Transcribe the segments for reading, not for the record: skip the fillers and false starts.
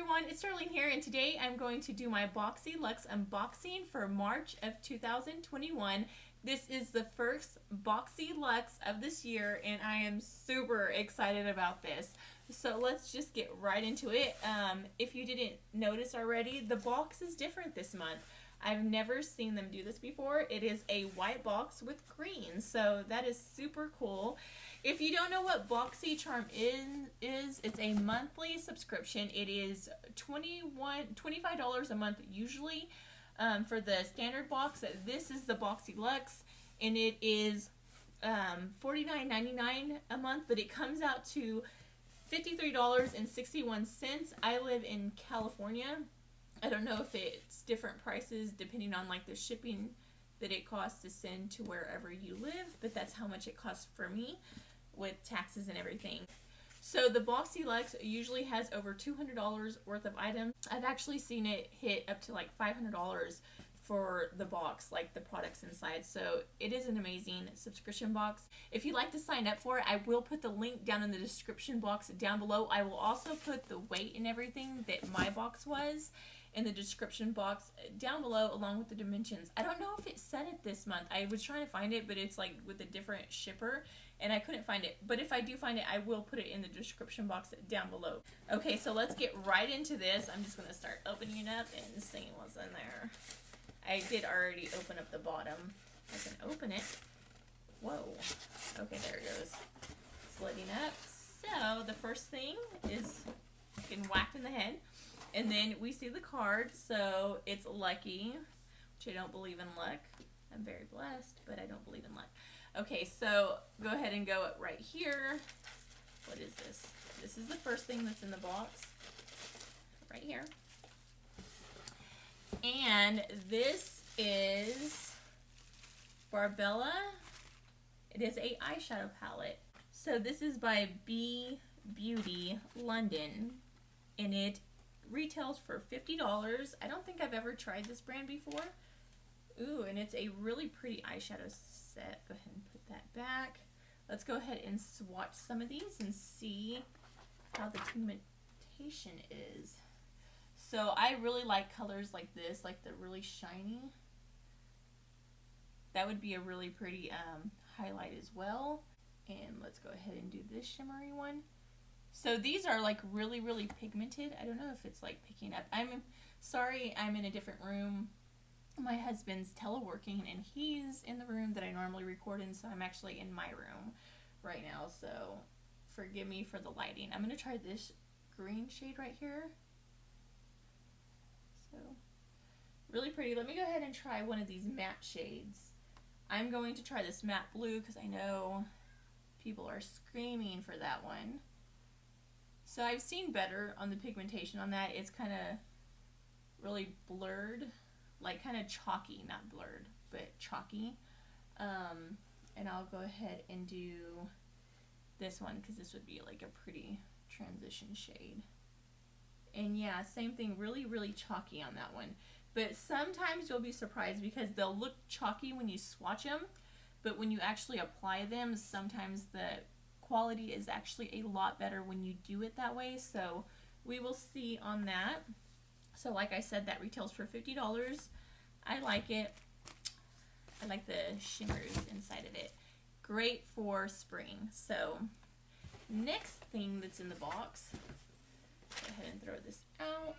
everyone, it's Darlene here, and today I'm going to do my Boxyluxe unboxing for March of 2021. This is the first Boxyluxe of this year, and I am super excited about this. So let's just get right into it. If you didn't notice already, the box is different this month. I've never seen them do this before. It is a white box with green, so that is super cool. If you don't know what BoxyCharm is, it's a monthly subscription. It is $25 a month usually for the standard box. This is the Boxyluxe, and it is $49.99 a month, but it comes out to $53.61. I live in California. I don't know if it's different prices depending on like the shipping that it costs to send to wherever you live, but that's how much it costs for me with taxes and everything. So the Boxyluxe usually has over $200 worth of items. I've actually seen it hit up to like $500 for the box, like the products inside. So it is an amazing subscription box. If you'd like to sign up for it, I will put the link down in the description box down below. I will also put the weight and everything that my box was in the description box down below, along with the dimensions. I don't know if it said it this month. I was trying to find it, but it's like with a different shipper, and I couldn't find it. But if I do find it, I will put it in the description box down below. Okay, so let's get right into this. I'm just gonna start opening it up and seeing what's in there. I did already open up the bottom. I can open it. Whoa. Okay, there it goes. It's lighting up. So the first thing is getting whacked in the head. And then we see the card. So it's lucky, which I don't believe in luck. I'm very blessed, but I don't believe in luck. Okay, so go ahead and go right here. What is this? This is the first thing that's in the box. Right here. And this is Barbarella. It is a eyeshadow palette. So this is by Beebeauty London, and it retails for $50. I don't think I've ever tried this brand before. Ooh, and it's a really pretty eyeshadow set. Go ahead and put that back. Let's go ahead and swatch some of these and see how the pigmentation is. So I really like colors like this, like the really shiny. That would be a really pretty highlight as well. And let's go ahead and do this shimmery one. So these are like really, really pigmented. I don't know if it's like picking up. I'm sorry, I'm in a different room. My husband's teleworking and he's in the room that I normally record in, so I'm actually in my room right now. So forgive me for the lighting. I'm going to try this green shade right here. So really pretty. Let me go ahead and try one of these matte shades. I'm going to try this matte blue because I know people are screaming for that one. So I've seen better on the pigmentation on that. It's kind of really blurred, like kind of chalky, not blurred, but chalky. And I'll go ahead and do this one because this would be like a pretty transition shade. And yeah, same thing, really, really chalky on that one. But sometimes you'll be surprised because they'll look chalky when you swatch them, but when you actually apply them, sometimes the quality is actually a lot better when you do it that way. So we will see on that. So like I said, that retails for $50. I like it. I like the shimmers inside of it. Great for spring. So next thing that's in the box, go ahead and throw this out.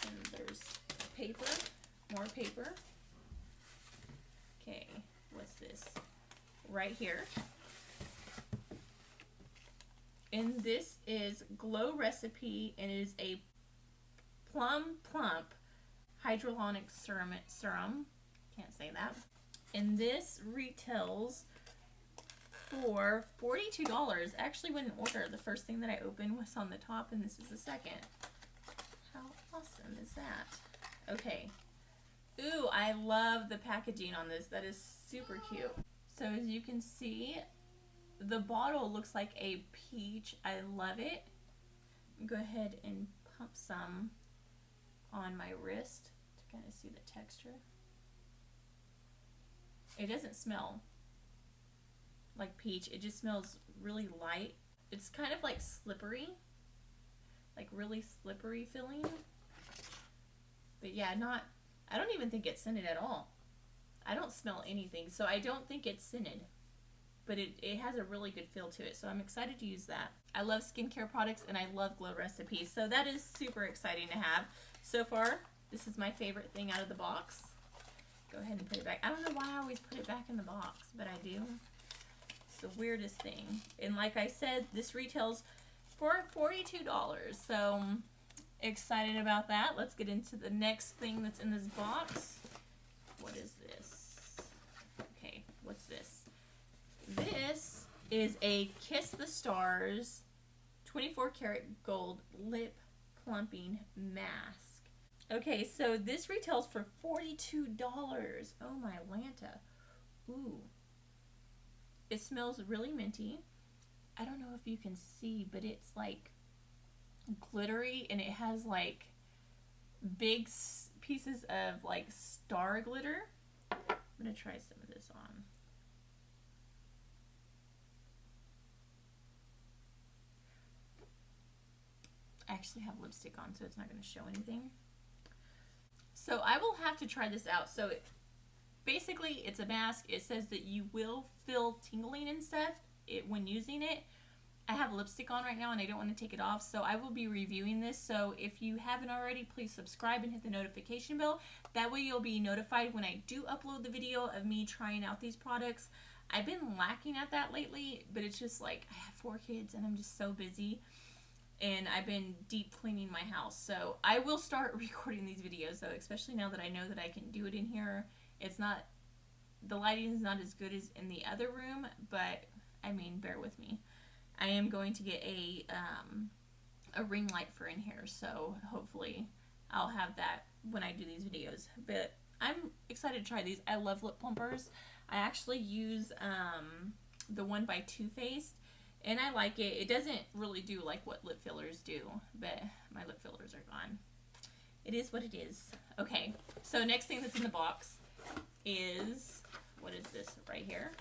And there's paper, more paper. Okay, what's this? Right here. And this is Glow Recipe, and it is a Plump Hyaluronic Serum. Can't say that. And this retails for $42. I actually went in order. The first thing that I opened was on the top, and this is the second. How awesome is that? Okay. Ooh, I love the packaging on this. That is super cute. So as you can see, the bottle looks like a peach. I love it. Go ahead and pump some on my wrist to kind of see the texture. It doesn't smell like peach. It just smells really light. It's kind of like slippery. like really slippery feeling. But yeah, I don't even think it's scented at all. I don't smell anything, so I don't think it's scented. But it has a really good feel to it, so I'm excited to use that. I love skincare products and I love glow recipes, so that is super exciting to have. So far, this is my favorite thing out of the box. Go ahead and put it back. I don't know why I always put it back in the box, but I do. It's the weirdest thing. And like I said, this retails for $42, so excited about that. Let's get into the next thing that's in this box. What is this? Okay, what's this? This is a Kiss the Stars 24 karat gold lip plumping mask. Okay, so this retails for $42. Oh my Lanta. Ooh. It smells really minty. I don't know if you can see, but it's like glittery and it has like big pieces of like star glitter. I'm gonna try some of this on. I actually have lipstick on, so it's not going to show anything. So I will have to try this out. So basically, it's a mask. It says that you will feel tingling and stuff when using it. I have lipstick on right now, and I don't want to take it off, so I will be reviewing this. So if you haven't already, please subscribe and hit the notification bell. That way you'll be notified when I do upload the video of me trying out these products. I've been lacking at that lately, but it's just like I have 4 kids, and I'm just so busy. And I've been deep cleaning my house, so I will start recording these videos though, especially now that I know that I can do it in here. It's not, the lighting is not as good as in the other room, but I mean, bear with me. I am going to get a ring light for in here, so hopefully I'll have that when I do these videos. But I'm excited to try these. I love lip plumpers. I actually use the one by Too Faced. And I like it. It doesn't really do like what lip fillers do, but my lip fillers are gone. It is what it is. Okay, so next thing that's in the box is, what is this right here?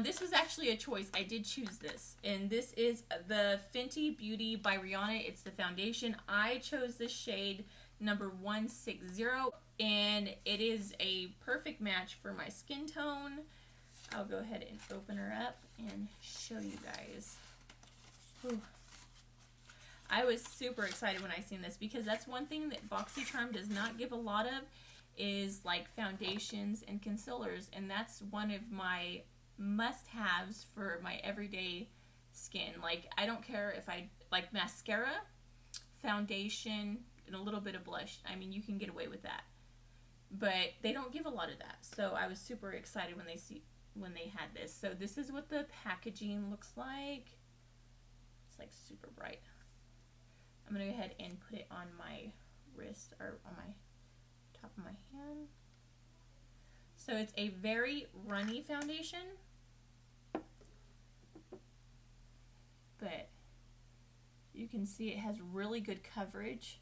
This was actually a choice. I did choose this, and this is the Fenty Beauty by Rihanna. It's the foundation. I chose this shade number 160, and it is a perfect match for my skin tone. I'll go ahead and open her up and show you guys. Whew. I was super excited when I seen this because that's one thing that BoxyCharm does not give a lot of is like foundations and concealers, and that's one of my must-haves for my everyday skin. Like, I don't care if I like mascara, foundation, and a little bit of blush. I mean, you can get away with that, but they don't give a lot of that. So I was super excited when they had this. So this is what the packaging looks like. It's like super bright. I'm gonna go ahead and put it on my wrist or on my top of my hand. So it's a very runny foundation, but you can see it has really good coverage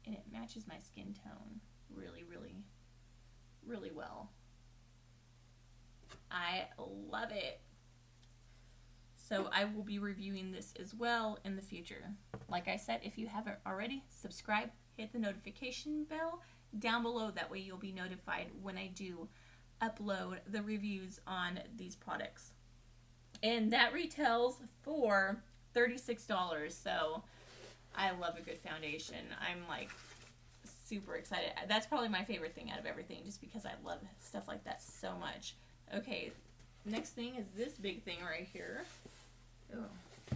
and it matches my skin tone really, really, really well. I love it. So I will be reviewing this as well in the future. Like I said, if you haven't already, subscribe, hit the notification bell down below. That way you'll be notified when I do upload the reviews on these products. And that retails for $36. So I love a good foundation. I'm like super excited. That's probably my favorite thing out of everything, just because I love stuff like that so much. Okay, next thing is this big thing right here. Oh.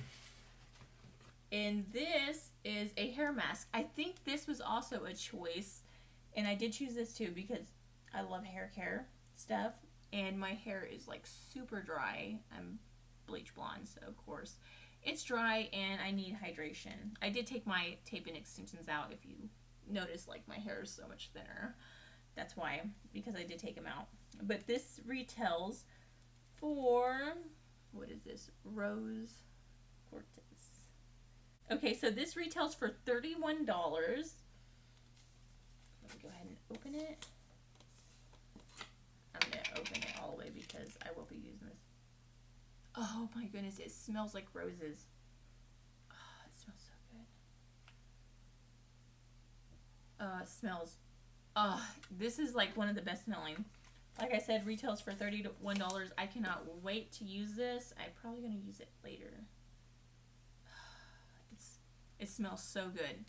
And this is a hair mask. I think this was also a choice, and I did choose this too because I love hair care stuff, and my hair is like super dry. I'm bleach blonde, so of course it's dry and I need hydration. I did take my tape and extensions out. If you notice, like, my hair is so much thinner. That's why, because I did take them out. But this retails for, what is this? Roze Quartz. Okay, so this retails for $31. Let me go ahead and open it. I'm going to open it all the way because I will be using this. Oh my goodness, it smells like roses. Oh, it smells so good. It smells, this is like one of the best smelling. Like I said, retails for $31. I cannot wait to use this. I'm probably going to use it later. It smells so good.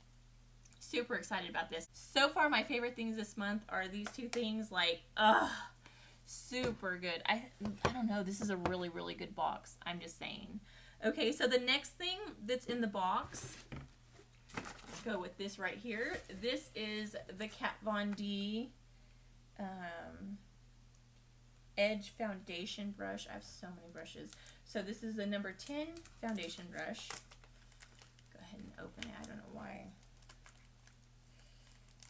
Super excited about this. So far, my favorite things this month are these two things. Like, super good. I don't know. This is a really, really good box. I'm just saying. Okay, so the next thing that's in the box, let's go with this right here. This is the Kat Von D Edge foundation brush. I have so many brushes. So this is the number 10 foundation brush. Go ahead and open it. I don't know why.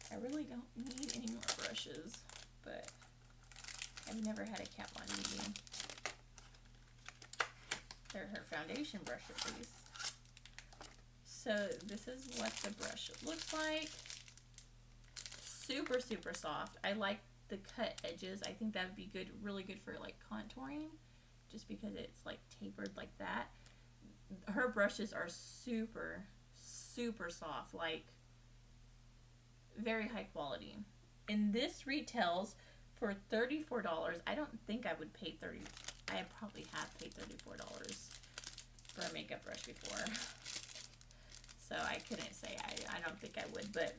I really don't need any more brushes, but I've never had a Kat Von D. They're her foundation brush at least. So this is what the brush looks like. Super, super soft. I like the cut edges. I think that would be good, really good for like contouring, just because it's like tapered like that. Her brushes are super, super soft, like very high quality. And this retails for $34. I don't think I would pay I probably have paid $34 for a makeup brush before. So I couldn't say I don't think I would, but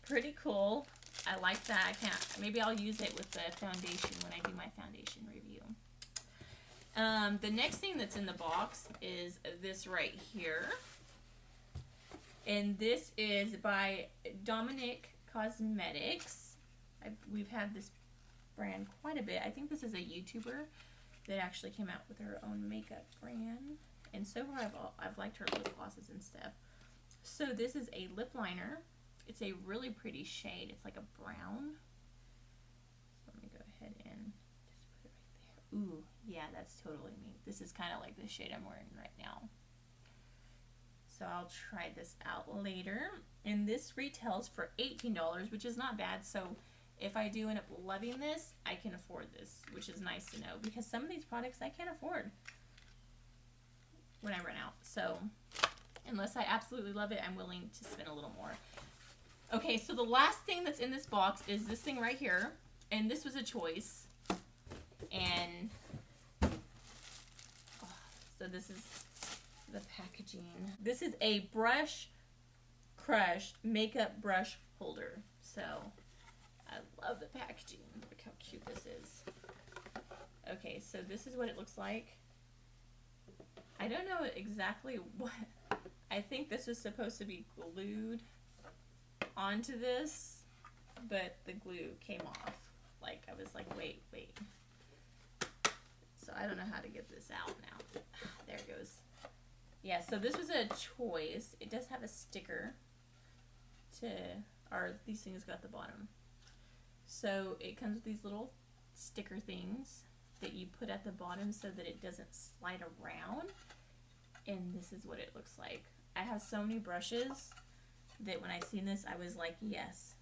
pretty cool. I like that. I can't, maybe I'll use it with the foundation when I do my foundation review. The next thing that's in the box is this right here. And this is by Dominique Cosmetics. We've had this brand quite a bit. I think this is a YouTuber that actually came out with her own makeup brand. And so far I've liked her lip glosses and stuff. So this is a lip liner. It's a really pretty shade. It's like a brown. So let me go ahead and just put it right there. Ooh, yeah, that's totally me. This is kind of like the shade I'm wearing right now. So I'll try this out later. And this retails for $18, which is not bad. So if I do end up loving this, I can afford this, which is nice to know, because some of these products I can't afford when I run out. So unless I absolutely love it, I'm willing to spend a little more. Okay, so the last thing that's in this box is this thing right here. And this was a choice. And so this is the packaging. This is a Brush Crush makeup brush holder. So I love the packaging. Look how cute this is. Okay, so this is what it looks like. I don't know exactly what. I think this was supposed to be glued onto this, but the glue came off. Like, I was like, wait. So I don't know how to get this out now. There it goes. Yeah, so this was a choice. It does have a sticker or these things go at the bottom. So it comes with these little sticker things that you put at the bottom so that it doesn't slide around. And this is what it looks like. I have so many brushes that when I seen this, I was like, yes,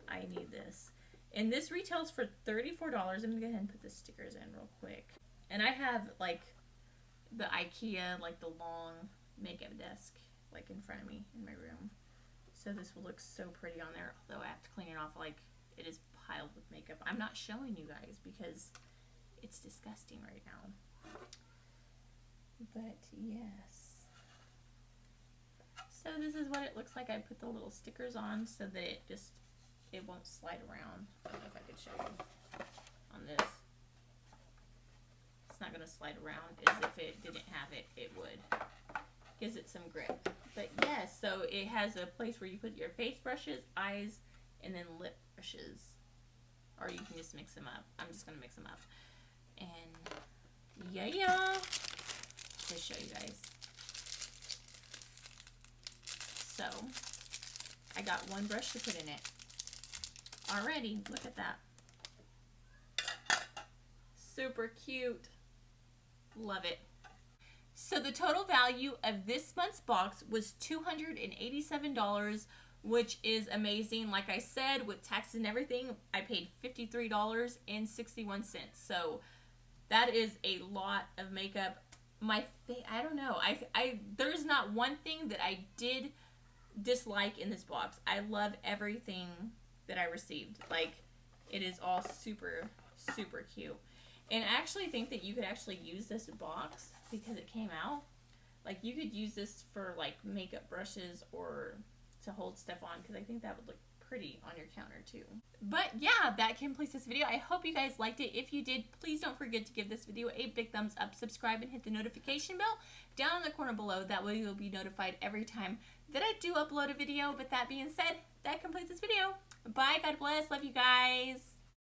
I need this. And this retails for $34. I'm gonna go ahead and put the stickers in real quick. And I have like the IKEA, like the long makeup desk, like in front of me in my room. So this will look so pretty on there, although I have to clean it off. Like, it is piled with makeup. I'm not showing you guys because it's disgusting right now. But yes. So this is what it looks like. I put the little stickers on so that it won't slide around. I don't know if I could show you on this. It's not going to slide around as if it didn't have it, it would. Gives it some grip. But yes, so it has a place where you put your face brushes, eyes, and then lip brushes. Or you can just mix them up. I'm just going to mix them up. And yeah. Just show you guys. So, I got one brush to put in it. Already, look at that. Super cute. Love it. So the total value of this month's box was $287, which is amazing. Like I said, with taxes and everything, I paid $53.61. So That is a lot of makeup. I don't know. There's not one thing that I did dislike in this box. I love everything that I received. Like, it is all super, super cute. And I actually think that you could actually use this box because it came out. Like, you could use this for, like, makeup brushes or to hold stuff on, because I think that would look pretty on your counter, too. But, yeah, that completes this video. I hope you guys liked it. If you did, please don't forget to give this video a big thumbs up, subscribe, and hit the notification bell down in the corner below. That way you'll be notified every time that I do upload a video. But that being said, that completes this video. Bye, God bless, love you guys.